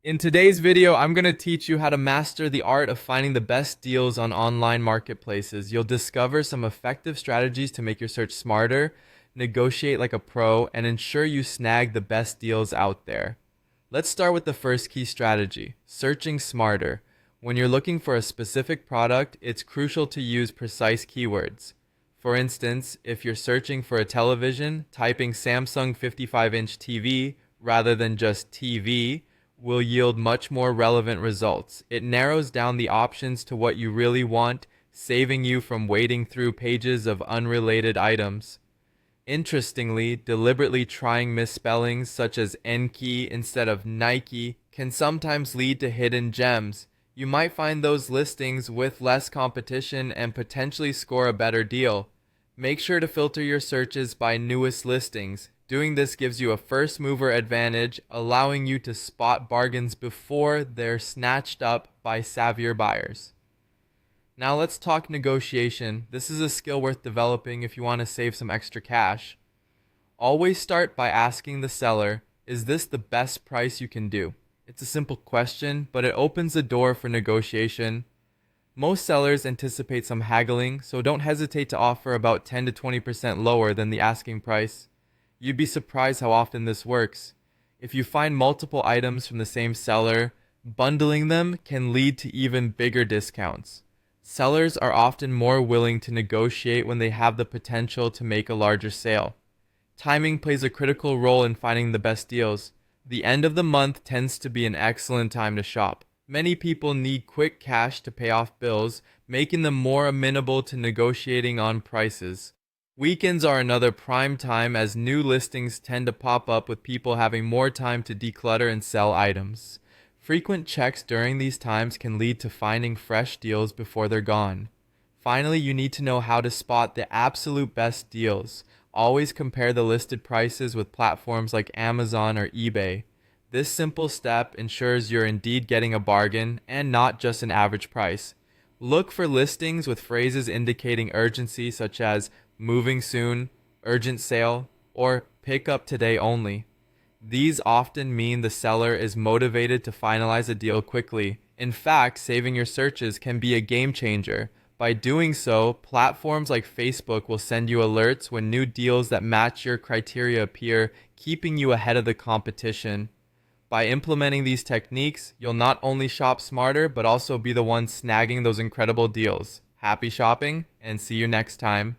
In today's video, I'm going to teach you how to master the art of finding the best deals on online marketplaces. You'll discover some effective strategies to make your search smarter, negotiate like a pro, and ensure you snag the best deals out there. Let's start with the first key strategy, searching smarter. When you're looking for a specific product, it's crucial to use precise keywords. For instance, if you're searching for a television, typing Samsung 55-inch TV rather than just TV will yield much more relevant results. It narrows down the options to what you really want, saving you from wading through pages of unrelated items. Interestingly, deliberately trying misspellings such as Enki instead of Nike can sometimes lead to hidden gems. You might find those listings with less competition and potentially score a better deal. Make sure to filter your searches by newest listings. Doing this gives you a first mover advantage, allowing you to spot bargains before they're snatched up by savvier buyers. Now let's talk negotiation. This is a skill worth developing if you want to save some extra cash. Always start by asking the seller, is this the best price you can do? It's a simple question, but it opens the door for negotiation. Most sellers anticipate some haggling, so don't hesitate to offer about 10 to 20% lower than the asking price. You'd be surprised how often this works. If you find multiple items from the same seller, bundling them can lead to even bigger discounts. Sellers are often more willing to negotiate when they have the potential to make a larger sale. Timing plays a critical role in finding the best deals. The end of the month tends to be an excellent time to shop. Many people need quick cash to pay off bills, making them more amenable to negotiating on prices. Weekends are another prime time as new listings tend to pop up with people having more time to declutter and sell items. Frequent checks during these times can lead to finding fresh deals before they're gone. Finally, you need to know how to spot the absolute best deals. Always compare the listed prices with platforms like Amazon or eBay. This simple step ensures you're indeed getting a bargain and not just an average price. Look for listings with phrases indicating urgency such as moving soon, urgent sale, or pick up today only. These often mean the seller is motivated to finalize a deal quickly. In fact, saving your searches can be a game changer. By doing so, platforms like Facebook will send you alerts when new deals that match your criteria appear, keeping you ahead of the competition. By implementing these techniques, you'll not only shop smarter, but also be the one snagging those incredible deals. Happy shopping, and see you next time.